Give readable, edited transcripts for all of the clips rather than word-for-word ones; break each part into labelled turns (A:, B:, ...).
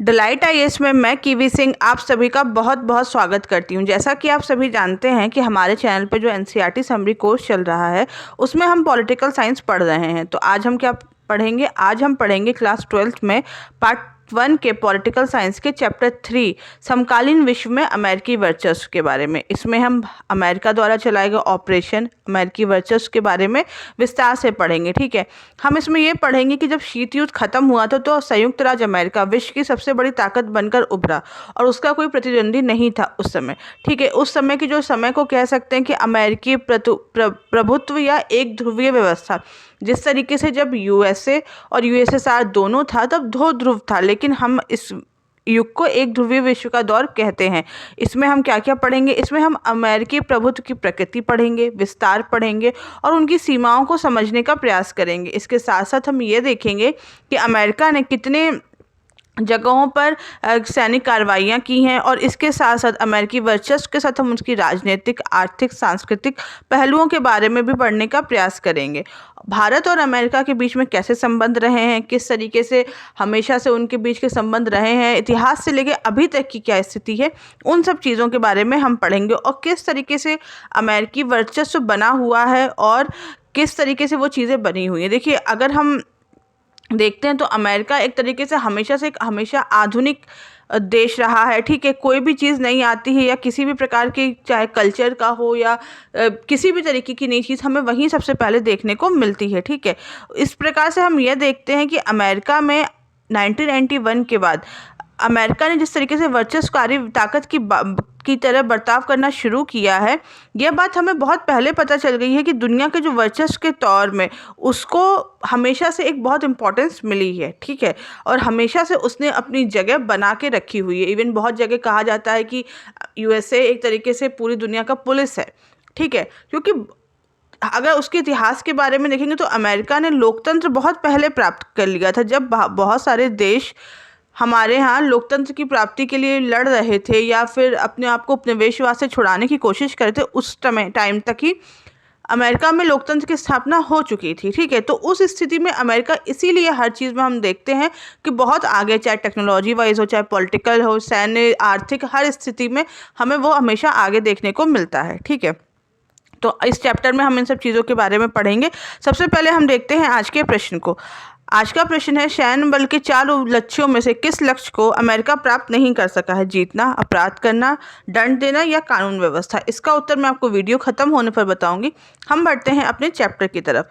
A: Delight IAS में मैं kiwi Singh आप सभी का बहुत बहुत स्वागत करती हूं। जैसा कि आप सभी जानते हैं कि हमारे चैनल पे जो एनसीईआरटी समरी कोर्स चल रहा है उसमें हम पॉलिटिकल साइंस पढ़ रहे हैं। तो आज हम क्या पढ़ेंगे? आज हम पढ़ेंगे क्लास 12th में पार्ट 1 के पॉलिटिकल साइंस के चैप्टर 3 समकालीन विश्व में अमेरिकी वर्चस्व के बारे में। इसमें हम अमेरिका द्वारा चलाए गए ऑपरेशन अमेरिकी वर्चस्व के बारे में विस्तार से पढ़ेंगे। ठीक है, हम इसमें ये पढ़ेंगे कि जब शीत युद्ध खत्म हुआ था तो संयुक्त राज्य अमेरिका विश्व की सबसे बड़ी ताकत बनकर उभरा और उसका कोई प्रतिद्वंदी नहीं था उस समय। ठीक है, उस समय की जो समय को कह सकते हैं कि अमेरिकी प्रभुत्व या एक ध्रुवीय व्यवस्था, जिस तरीके से जब यूएसए और यूएसएसआर दोनों था तब दो ध्रुव था, लेकिन हम इस युग को एक ध्रुवीय विश्व का दौर कहते हैं। इसमें हम क्या क्या पढ़ेंगे? इसमें हम अमेरिकी प्रभुत्व की प्रकृति पढ़ेंगे, विस्तार पढ़ेंगे और उनकी सीमाओं को समझने का प्रयास करेंगे। इसके साथ साथ हम ये देखेंगे कि अमेरिका ने कितने जगहों पर सैनिक कार्रवाइयाँ की हैं और इसके साथ साथ अमेरिकी वर्चस्व के साथ हम उसकी राजनीतिक, आर्थिक, सांस्कृतिक पहलुओं के बारे में भी पढ़ने का प्रयास करेंगे। भारत और अमेरिका के बीच में कैसे संबंध रहे हैं, किस तरीके से हमेशा से उनके बीच के संबंध रहे हैं, इतिहास से लेकर अभी तक की क्या स्थिति है, उन सब चीज़ों के बारे में हम पढ़ेंगे और किस तरीके से अमेरिकी वर्चस्व बना हुआ है और किस तरीके से वो चीज़ें बनी हुई हैं। देखिए, अगर हम देखते हैं तो अमेरिका एक तरीके से हमेशा आधुनिक देश रहा है। ठीक है, कोई भी चीज़ नहीं आती है या किसी भी प्रकार की, चाहे कल्चर का हो या किसी भी तरीके की नई चीज़, हमें वहीं सबसे पहले देखने को मिलती है। ठीक है, इस प्रकार से हम यह देखते हैं कि अमेरिका में 1991 के बाद अमेरिका ने जिस तरीके से वर्चस्वकारी ताकत की तरह बर्ताव करना शुरू किया है, यह बात हमें बहुत पहले पता चल गई है कि दुनिया के जो वर्चस्व के तौर में उसको हमेशा से एक बहुत इम्पोर्टेंस मिली है। ठीक है, और हमेशा से उसने अपनी जगह बना के रखी हुई है। इवन बहुत जगह कहा जाता है कि यूएसए एक तरीके से पूरी दुनिया का पुलिस है। ठीक है, क्योंकि अगर उसके इतिहास के बारे में देखेंगे तो अमेरिका ने लोकतंत्र बहुत पहले प्राप्त कर लिया था। जब बहुत सारे देश हमारे यहाँ लोकतंत्र की प्राप्ति के लिए लड़ रहे थे या फिर अपने आप को उपनिवेशवाद से छुड़ाने की कोशिश कर रहे थे, उस टाइम तक ही अमेरिका में लोकतंत्र की स्थापना हो चुकी थी। ठीक है, तो उस स्थिति में अमेरिका इसीलिए हर चीज़ में हम देखते हैं कि बहुत आगे, चाहे टेक्नोलॉजी वाइज हो, चाहे पॉलिटिकल हो, सैन्य, आर्थिक, हर स्थिति में हमें वो हमेशा आगे देखने को मिलता है। ठीक है, तो इस चैप्टर में हम इन सब चीज़ों के बारे में पढ़ेंगे। सबसे पहले हम देखते हैं आज के प्रश्न को। आज का प्रश्न है, सैन्य बल के 4 लक्ष्यों में से किस लक्ष्य को अमेरिका प्राप्त नहीं कर सका है? जीतना, अपराध करना, दंड देना या कानून व्यवस्था? इसका उत्तर मैं आपको वीडियो खत्म होने पर बताऊंगी। हम बढ़ते हैं अपने चैप्टर की तरफ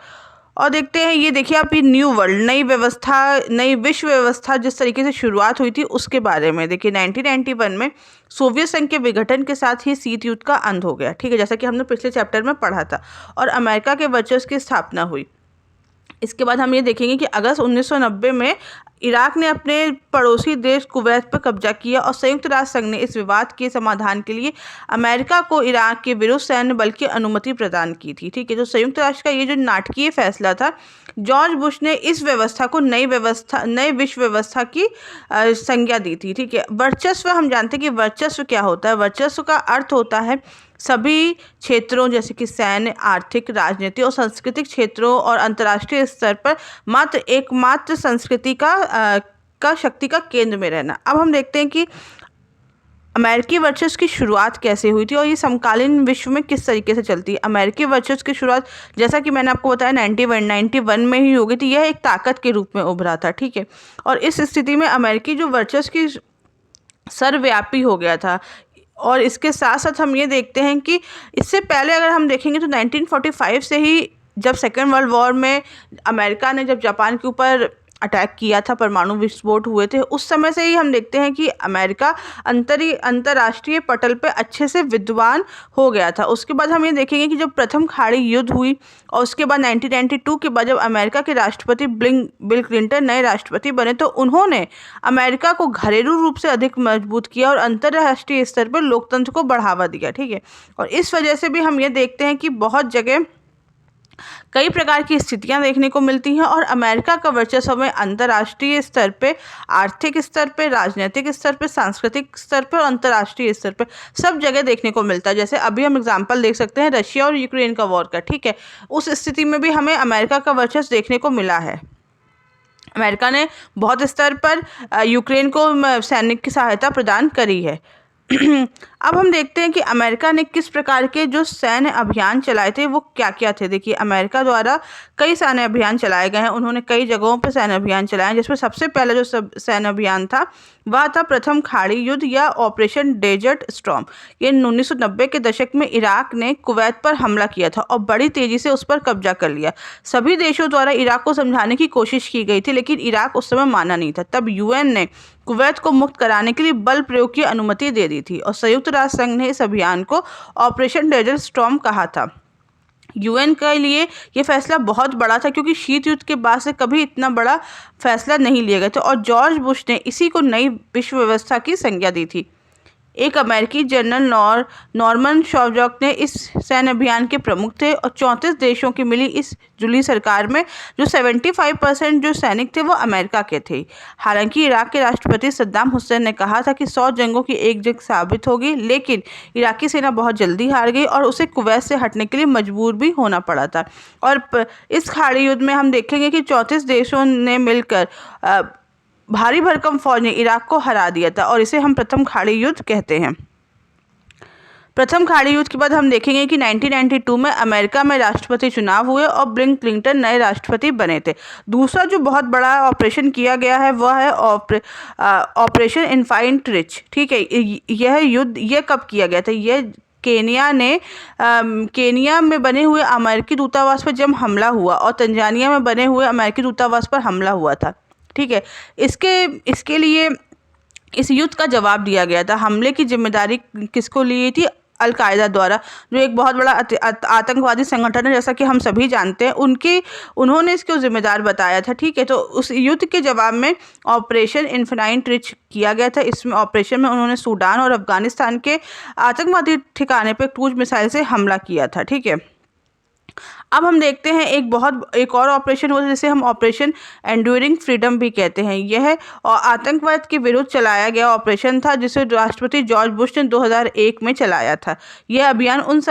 A: और देखते हैं। ये देखिए आप, ये न्यू वर्ल्ड, नई व्यवस्था, नई विश्व व्यवस्था जिस तरीके से शुरुआत हुई थी उसके बारे में। देखिए 1991 में सोवियत संघ के विघटन के साथ ही शीत युद्ध का अंत हो गया। ठीक है, जैसा कि हमने पिछले चैप्टर में पढ़ा था, और अमेरिका के वर्चस्व की स्थापना हुई। इसके बाद हम ये देखेंगे कि अगस्त 1990 में इराक ने अपने पड़ोसी देश कुवैत पर कब्जा किया और संयुक्त राष्ट्र संघ ने इस विवाद के समाधान के लिए अमेरिका को इराक के विरुद्ध सैन्य बल की अनुमति प्रदान की थी। ठीक है, तो संयुक्त राष्ट्र का ये जो नाटकीय फैसला था, जॉर्ज बुश ने इस व्यवस्था को नई विश्व व्यवस्था की संज्ञा दी थी। ठीक है, वर्चस्व, हम जानते हैं कि वर्चस्व क्या होता है। वर्चस्व का अर्थ होता है सभी क्षेत्रों जैसे कि सैन्य, आर्थिक, राजनीतिक और सांस्कृतिक क्षेत्रों और अंतर्राष्ट्रीय स्तर पर एकमात्र संस्कृति का शक्ति का केंद्र में रहना। अब हम देखते हैं कि अमेरिकी वर्चस्व की शुरुआत कैसे हुई थी और ये समकालीन विश्व में किस तरीके से चलती है। अमेरिकी वर्चस्व की शुरुआत, जैसा कि मैंने आपको बताया, 91 में ही हो गई थी। यह एक ताकत के रूप में उभरा था। ठीक है, और इस स्थिति में अमेरिकी जो वर्चस्व की सर्वव्यापी हो गया था। और इसके साथ साथ हम ये देखते हैं कि इससे पहले अगर हम देखेंगे तो 1945 से ही, जब सेकेंड वर्ल्ड वॉर में अमेरिका ने जब जापान के ऊपर अटैक किया था, परमाणु विस्फोट हुए थे, उस समय से ही हम देखते हैं कि अमेरिका अंतर्राष्ट्रीय पटल पे अच्छे से विद्वान हो गया था। उसके बाद हम ये देखेंगे कि जब प्रथम खाड़ी युद्ध हुई और उसके बाद 1992 के बाद जब अमेरिका के राष्ट्रपति बिल क्लिंटन नए राष्ट्रपति बने, तो उन्होंने अमेरिका को घरेलू रूप से अधिक मजबूत किया और अंतर्राष्ट्रीय स्तर पर लोकतंत्र को बढ़ावा दिया। ठीक है, और इस वजह से भी हम ये देखते हैं कि बहुत जगह कई प्रकार की स्थितियां देखने को मिलती हैं और अमेरिका का वर्चस्व हमें अंतर्राष्ट्रीय स्तर पे, आर्थिक स्तर पे, राजनीतिक स्तर पे, सांस्कृतिक स्तर पे और अंतर्राष्ट्रीय स्तर पे सब जगह देखने को मिलता है। जैसे अभी हम एग्जांपल देख सकते हैं रशिया और यूक्रेन का वॉर का। ठीक है, उस स्थिति में भी हमें अमेरिका का वर्चस्व देखने को मिला है। अमेरिका ने बहुत स्तर पर यूक्रेन को सैनिक की सहायता प्रदान करी है। अब हम देखते हैं कि अमेरिका ने किस प्रकार के जो सैन्य अभियान चलाए थे वो क्या क्या थे। देखिए, अमेरिका द्वारा कई सैन्य अभियान चलाए गए हैं। उन्होंने कई जगहों पर सैन्य अभियान चलाए हैं, जिसमें सबसे पहला जो सैन्य अभियान था वह था प्रथम खाड़ी युद्ध या ऑपरेशन डेजर्ट स्टॉर्म। ये 1990 के दशक में इराक ने कुवैत पर हमला किया था और बड़ी तेजी से उस पर कब्जा कर लिया। सभी देशों द्वारा इराक को समझाने की कोशिश की गई थी, लेकिन इराक उस समय माना नहीं था। तब यूएन ने कुवैत को मुक्त कराने के लिए बल प्रयोग की अनुमति दे दी थी और संयुक्त राष्ट्र संघ ने इस अभियान को ऑपरेशन डेजर्ट स्टॉर्म कहा था। यूएन के लिए ये फैसला बहुत बड़ा था, क्योंकि शीत युद्ध के बाद से कभी इतना बड़ा फैसला नहीं लिया गया था और जॉर्ज बुश ने इसी को नई विश्व व्यवस्था की संज्ञा दी थी। एक अमेरिकी जनरल नॉर्मन शॉवजॉक ने इस सैन्य अभियान के प्रमुख थे और 34 देशों की मिली इस जुली सरकार में जो 75% जो सैनिक थे वो अमेरिका के थे। हालांकि इराक के राष्ट्रपति सद्दाम हुसैन ने कहा था कि 100 जंगों की एक जंग साबित होगी, लेकिन इराकी सेना बहुत जल्दी हार गई और उसे कुवैत से हटने के लिए मजबूर भी होना पड़ा था। और इस खाड़ी युद्ध में हम देखेंगे कि 34 देशों ने मिलकर भारी भरकम फौज ने इराक को हरा दिया था और इसे हम प्रथम खाड़ी युद्ध कहते हैं। प्रथम खाड़ी युद्ध के बाद हम देखेंगे कि 1992 में अमेरिका में राष्ट्रपति चुनाव हुए और बिल क्लिंटन नए राष्ट्रपति बने थे। दूसरा जो बहुत बड़ा ऑपरेशन किया गया है वह है ऑपरेशन इन्फाइनट रिच। ठीक है, यह युद्ध यह कब किया गया था? यह केनिया में बने हुए अमेरिकी दूतावास पर जब हमला हुआ और तंजानिया में बने हुए अमेरिकी दूतावास पर हमला हुआ था। ठीक है, इसके लिए इस युद्ध का जवाब दिया गया था। हमले की जिम्मेदारी किसको ली थी? अल-कायदा द्वारा, जो एक बहुत बड़ा आतंकवादी संगठन है, जैसा कि हम सभी जानते हैं। उन्होंने इसको जिम्मेदार बताया था। ठीक है, तो उस युद्ध के जवाब में ऑपरेशन इन्फाइनट रिच किया गया था। इसमें ऑपरेशन में उन्होंने सूडान और अफगानिस्तान के आतंकवादी ठिकाने पर क्रूज मिसाइल से हमला किया था। ठीक है, अब हम देखते हैं एक और ऑपरेशन हुआ जिसे हम ऑपरेशन एंड्यूरिंग फ्रीडम भी कहते हैं। यह आतंकवाद के विरुद्ध चलाया गया ऑपरेशन था, जिसे राष्ट्रपति जॉर्ज बुश ने 2001 में चलाया था। यह अभियान उन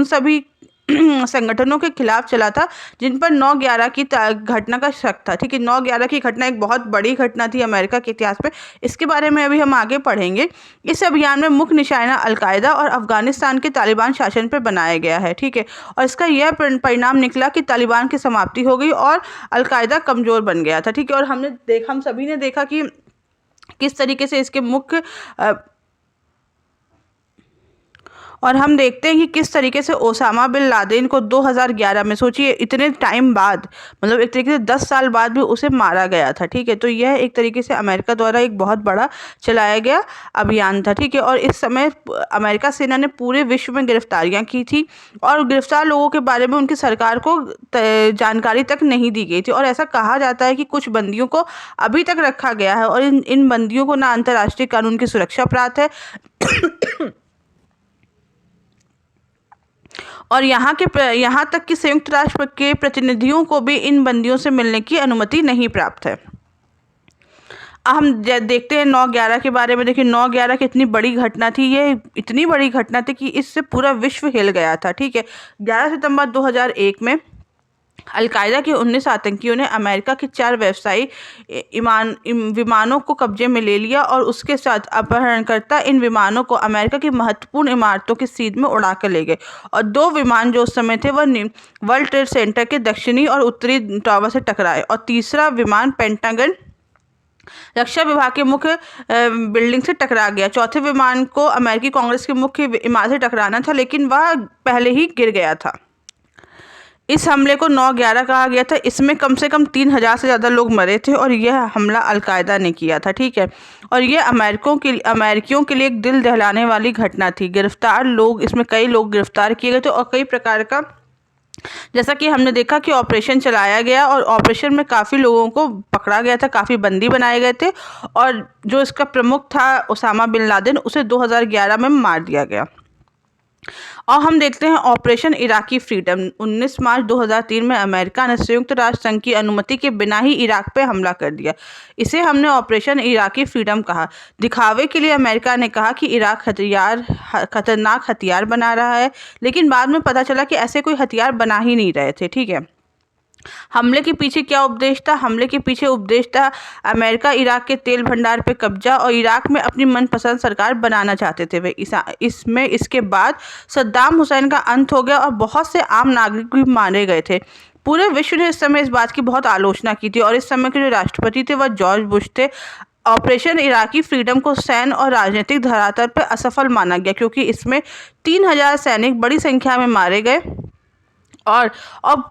A: सभी संगठनों के खिलाफ चला था जिन पर 9/11 की घटना का शक था। ठीक है, 9/11 की घटना एक बहुत बड़ी घटना थी अमेरिका के इतिहास में। इसके बारे में अभी हम आगे पढ़ेंगे। इस अभियान में मुख्य निशाना अल-कायदा और अफगानिस्तान के तालिबान शासन पर बनाया गया है। ठीक है, और इसका यह परिणाम निकला कि तालिबान की समाप्ति हो गई और अल-कायदा कमजोर बन गया था। ठीक है, और हम सभी ने देखा कि किस तरीके से इसके मुख्य और हम देखते हैं कि किस तरीके से ओसामा बिन लादेन को 2011 में, सोचिए इतने टाइम बाद, मतलब एक तरीके से 10 साल बाद भी उसे मारा गया था। ठीक है, तो यह एक तरीके से अमेरिका द्वारा एक बहुत बड़ा चलाया गया अभियान था। ठीक है, और इस समय अमेरिका सेना ने पूरे विश्व में गिरफ्तारियां की थी और गिरफ्तार लोगों के बारे में उनकी सरकार को जानकारी तक नहीं दी गई थी। और ऐसा कहा जाता है कि कुछ बंदियों को अभी तक रखा गया है और इन बंदियों को ना अंतर्राष्ट्रीय कानून की सुरक्षा प्राप्त है और यहाँ तक कि संयुक्त राष्ट्र के प्रतिनिधियों को भी इन बंदियों से मिलने की अनुमति नहीं प्राप्त है। हम देखते हैं 9/11 के बारे में। देखिए, 9/11 कितनी बड़ी घटना थी। ये इतनी बड़ी घटना थी कि इससे पूरा विश्व हिल गया था। ठीक है, 11 सितंबर 2001 में अल-कायदा के 19 आतंकियों ने अमेरिका के 4 व्यवसायी विमानों को कब्जे में ले लिया और उसके साथ अपहरणकर्ता इन विमानों को अमेरिका की महत्वपूर्ण इमारतों की सीध में उड़ा कर ले गए। और 2 विमान जो उस समय थे वह वर्ल्ड ट्रेड सेंटर के दक्षिणी और उत्तरी टावर से टकराए और तीसरा विमान पेंटागन रक्षा विभाग के मुख्य बिल्डिंग से टकरा गया। चौथे विमान को अमेरिकी कांग्रेस के मुख्य इमारत से टकराना था, लेकिन वह पहले ही गिर गया था। इस हमले को 9/11 कहा गया था। इसमें कम से कम 3000 से ज़्यादा लोग मरे थे और यह हमला अल-कायदा ने किया था। ठीक है, और यह अमेरिकियों के लिए एक दिल दहलाने वाली घटना थी। इसमें कई लोग गिरफ्तार किए गए थे और कई प्रकार का, जैसा कि हमने देखा कि ऑपरेशन चलाया गया और ऑपरेशन में काफ़ी लोगों को पकड़ा गया था, काफ़ी बंदी बनाए गए थे और जो इसका प्रमुख था ओसामा बिन लादेन, उसे 2011 में मार दिया गया। और हम देखते हैं ऑपरेशन इराकी फ्रीडम। 19 मार्च 2003 में अमेरिका ने संयुक्त राष्ट्र संघ की अनुमति के बिना ही इराक पे हमला कर दिया। इसे हमने ऑपरेशन इराकी फ्रीडम कहा। दिखावे के लिए अमेरिका ने कहा कि इराक खतरनाक हथियार बना रहा है, लेकिन बाद में पता चला कि ऐसे कोई हथियार बना ही नहीं रहे थे। ठीक है, हमले के पीछे क्या उपदेश था? हमले के पीछे उपदेश था अमेरिका इराक के तेल भंडार पे कब्जा और इराक में अपनी मनपसंद सरकार बनाना चाहते थे वे। इसके बाद सद्दाम हुसैन का अंत हो गया और बहुत से आम नागरिक भी मारे गए थे। पूरे विश्व ने इस समय इस बात की बहुत आलोचना की थी और इस समय के जो राष्ट्रपति थे वह जॉर्ज बुश थे। ऑपरेशन इराकी फ्रीडम को सैन्य और राजनीतिक धरातल पर असफल माना गया क्योंकि इसमें 3000 सैनिक बड़ी संख्या में मारे गए और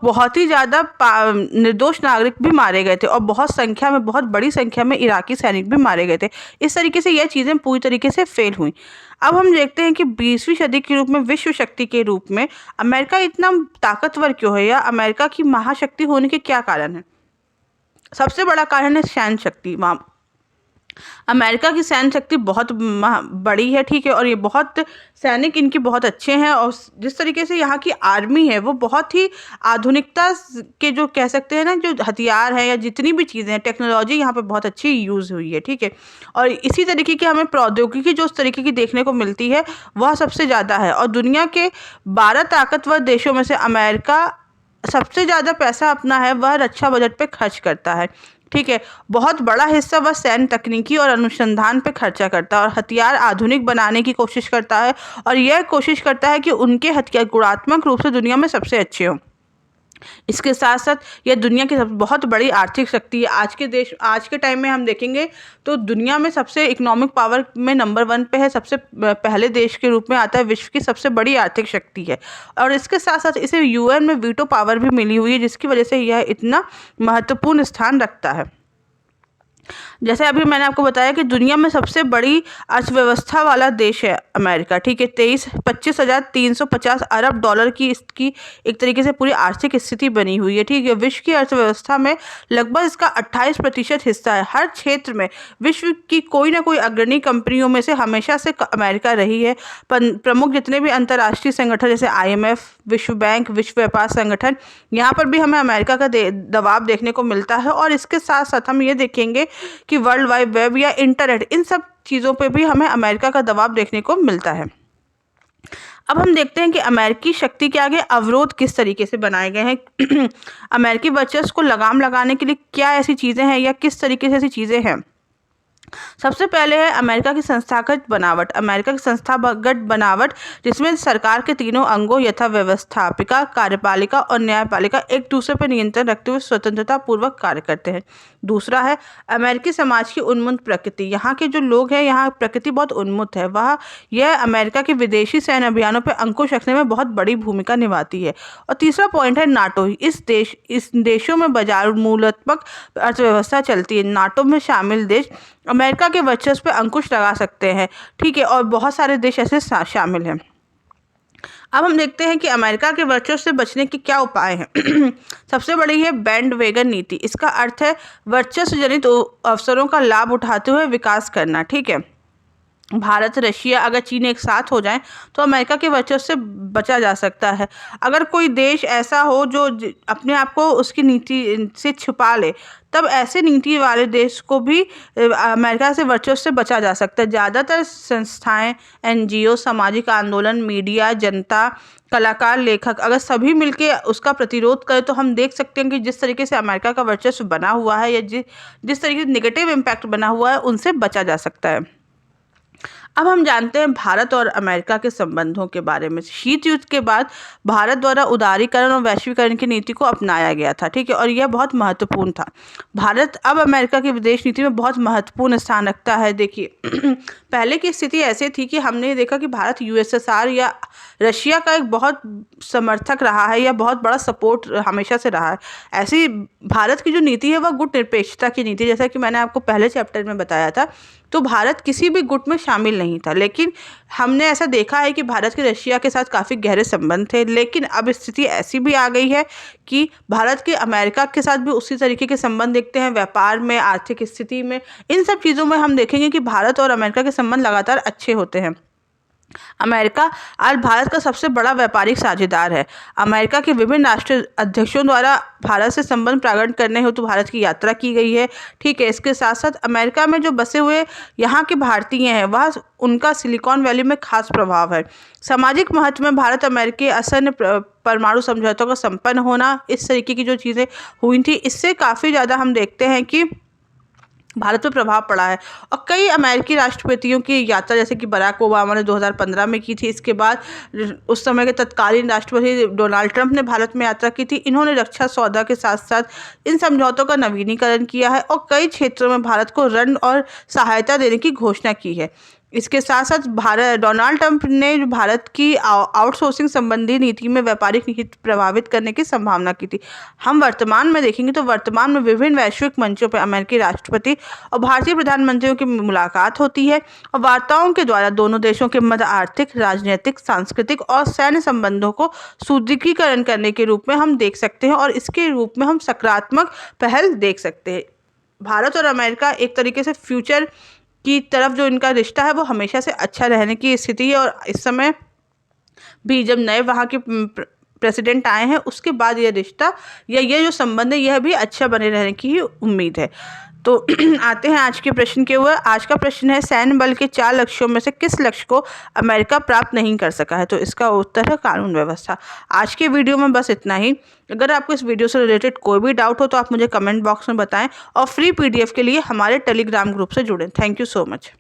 A: बहुत ही ज़्यादा निर्दोष नागरिक भी मारे गए थे और बहुत बड़ी संख्या में इराकी सैनिक भी मारे गए थे। इस तरीके से यह चीज़ें पूरी तरीके से फेल हुई। अब हम देखते हैं कि 20वीं सदी के रूप में, विश्व शक्ति के रूप में अमेरिका इतना ताकतवर क्यों है या अमेरिका की महाशक्ति होने के क्या कारण है? सबसे बड़ा कारण है सैन्य शक्ति। अमेरिका की सैन्य शक्ति बहुत बड़ी है, ठीक है, और ये बहुत सैनिक इनके बहुत अच्छे हैं और जिस तरीके से यहाँ की आर्मी है वो बहुत ही आधुनिकता के जो कह सकते हैं ना, जो हथियार हैं या जितनी भी चीज़ें हैं, टेक्नोलॉजी यहाँ पे बहुत अच्छी यूज़ हुई है, ठीक है। और इसी तरीके की हमें प्रौद्योगिकी जो उस तरीके की देखने को मिलती है वह सबसे ज़्यादा है। और दुनिया के 12 ताकतवर देशों में से अमेरिका सबसे ज़्यादा पैसा अपना है वह रक्षा बजट पे खर्च करता है, ठीक है। बहुत बड़ा हिस्सा वह सैन्य तकनीकी और अनुसंधान पे खर्चा करता है और हथियार आधुनिक बनाने की कोशिश करता है और यह कोशिश करता है कि उनके हथियार गुणात्मक रूप से दुनिया में सबसे अच्छे हों। इसके साथ साथ यह दुनिया की बहुत बड़ी आर्थिक शक्ति है। आज के टाइम में हम देखेंगे तो दुनिया में सबसे इकोनॉमिक पावर में नंबर 1 पे है, सबसे पहले देश के रूप में आता है, विश्व की सबसे बड़ी आर्थिक शक्ति है। और इसके साथ साथ इसे यूएन में वीटो पावर भी मिली हुई है जिसकी वजह से यह इतना महत्वपूर्ण स्थान रखता है। जैसे अभी मैंने आपको बताया कि दुनिया में सबसे बड़ी अर्थव्यवस्था वाला देश है अमेरिका, ठीक है। 25,350 अरब डॉलर की इसकी एक तरीके से पूरी आर्थिक स्थिति बनी हुई है, ठीक है। विश्व की अर्थव्यवस्था में लगभग इसका 28% हिस्सा है। हर क्षेत्र में विश्व की कोई ना कोई अग्रणी कंपनियों में से हमेशा से अमेरिका रही है। प्रमुख जितने भी अंतर्राष्ट्रीय संगठन जैसे IMF, विश्व बैंक, विश्व व्यापार संगठन, यहाँ पर भी हमें अमेरिका का दबाव देखने को मिलता है। और इसके साथ साथ हम ये देखेंगे कि वर्ल्ड वाइड वेब या इंटरनेट, इन सब चीज़ों पे भी हमें अमेरिका का दबाव देखने को मिलता है। अब हम देखते हैं कि अमेरिकी शक्ति के आगे अवरोध किस तरीके से बनाए गए हैं। अमेरिकी वर्चस्व को लगाम लगाने के लिए क्या ऐसी चीज़ें हैं या किस तरीके से ऐसी चीज़ें हैं। सबसे पहले है अमेरिका की संस्थागत बनावट। अमेरिका की संस्थागत बनावट जिसमें सरकार के तीनों अंगों यथा व्यवस्थापिका, कार्यपालिका और न्यायपालिका एक दूसरे पर नियंत्रण रखते हुए स्वतंत्रता पूर्वक कार्य करते हैं। दूसरा है अमेरिकी समाज की उन्मुक्त प्रकृति। यहाँ के जो लोग हैं, यहाँ प्रकृति बहुत उन्मुक्त है। यह अमेरिका के विदेशी सैन्य अभियानों पर अंकुश रखने में बहुत बड़ी भूमिका निभाती है। और तीसरा पॉइंट है नाटो। इस देशों में बाजार मूलात्मक अर्थव्यवस्था चलती है। नाटो में शामिल देश अमेरिका के वर्चस्व पे अंकुश लगा सकते हैं, ठीक है, और बहुत सारे देश ऐसे शामिल हैं। अब हम देखते हैं कि अमेरिका के वर्चस्व से बचने के क्या उपाय हैं। सबसे बड़ी है बैंड वेगन नीति। इसका अर्थ है वर्चस्व जनित अवसरों का लाभ उठाते हुए विकास करना, ठीक है। भारत, रशिया, अगर चीन एक साथ हो जाएं तो अमेरिका के वर्चस्व से बचा जा सकता है। अगर कोई देश ऐसा हो जो अपने आप को उसकी नीति से छुपा ले, तब ऐसे नीति वाले देश को भी अमेरिका से वर्चस्व से बचा जा सकता है। ज़्यादातर संस्थाएं, NGO, सामाजिक आंदोलन, मीडिया, जनता, कलाकार, लेखक अगर सभी मिलके उसका प्रतिरोध करें तो हम देख सकते हैं कि जिस तरीके से अमेरिका का वर्चस्व बना हुआ है या जिस तरीके से नेगेटिव इम्पैक्ट बना हुआ है उनसे बचा जा सकता है। अब हम जानते हैं भारत और अमेरिका के संबंधों के बारे में। शीत युद्ध के बाद भारत द्वारा उदारीकरण और वैश्वीकरण की नीति को अपनाया गया था, ठीक है, और यह बहुत महत्वपूर्ण था। भारत अब अमेरिका की विदेश नीति में बहुत महत्वपूर्ण स्थान रखता है। देखिए पहले की स्थिति ऐसे थी कि हमने देखा कि भारत USSR या रशिया का एक बहुत समर्थक रहा है या बहुत बड़ा सपोर्ट हमेशा से रहा है। ऐसी भारत की जो नीति है वह गुट निरपेक्षता की नीति, जैसा कि मैंने आपको पहले चैप्टर में बताया था। तो भारत किसी भी गुट में शामिल नहीं था, लेकिन हमने ऐसा देखा है कि भारत के रशिया के साथ काफ़ी गहरे संबंध थे। लेकिन अब स्थिति ऐसी भी आ गई है कि भारत के अमेरिका के साथ भी उसी तरीके के संबंध देखते हैं, व्यापार में, आर्थिक स्थिति में, इन सब चीज़ों में हम देखेंगे कि भारत और अमेरिका के संबंध लगातार अच्छे होते हैं। अमेरिका आज भारत का सबसे बड़ा व्यापारिक साझेदार है। अमेरिका के विभिन्न राष्ट्रीय अध्यक्षों द्वारा भारत से संबंध प्रकट करने हेतु भारत की यात्रा की गई है। ठीक है, इसके साथ साथ अमेरिका में जो बसे हुए यहाँ के भारतीय हैं, वह उनका सिलिकॉन वैली में खास प्रभाव है। सामाजिक महत्व में भारत अमेरिकी असैन्य परमाणु समझौतों का संपन्न होना, इस तरीके की जो चीज़ें हुई थी, इससे काफ़ी ज़्यादा हम देखते हैं कि भारत पर प्रभाव पड़ा है। और कई अमेरिकी राष्ट्रपतियों की यात्रा, जैसे कि बराक ओबामा ने 2015 में की थी। इसके बाद उस समय के तत्कालीन राष्ट्रपति डोनाल्ड ट्रंप ने भारत में यात्रा की थी। इन्होंने रक्षा सौदा के साथ साथ इन समझौतों का नवीनीकरण किया है और कई क्षेत्रों में भारत को ऋण और सहायता देने की घोषणा की है। इसके साथ साथ डोनाल्ड ट्रंप ने भारत की आउटसोर्सिंग संबंधी नीति में व्यापारिक हित प्रभावित करने की संभावना की थी। हम वर्तमान में देखेंगे तो वर्तमान में विभिन्न वैश्विक मंचों पर अमेरिकी राष्ट्रपति और भारतीय प्रधानमंत्रियों की मुलाकात होती है और वार्ताओं के द्वारा दोनों देशों के मध्य आर्थिक, राजनीतिक, सांस्कृतिक और सैन्य संबंधों को सुदृढ़ीकरण करने के रूप में हम देख सकते हैं और इसके रूप में हम सकारात्मक पहल देख सकते हैं। भारत और अमेरिका एक तरीके से फ्यूचर की तरफ जो इनका रिश्ता है वो हमेशा से अच्छा रहने की स्थिति है और इस समय भी जब नए वहाँ के प्रेसिडेंट आए हैं उसके बाद ये रिश्ता या ये जो संबंध है यह भी अच्छा बने रहने की ही उम्मीद है। तो आते हैं आज के प्रश्न के ऊपर। आज का प्रश्न है, सैन्य बल के 4 लक्ष्यों में से किस लक्ष्य को अमेरिका प्राप्त नहीं कर सका है? तो इसका उत्तर है कानून व्यवस्था। आज के वीडियो में बस इतना ही। अगर आपको इस वीडियो से रिलेटेड कोई भी डाउट हो तो आप मुझे कमेंट बॉक्स में बताएं और फ्री PDF के लिए हमारे टेलीग्राम ग्रुप से जुड़ें। Thank you so much.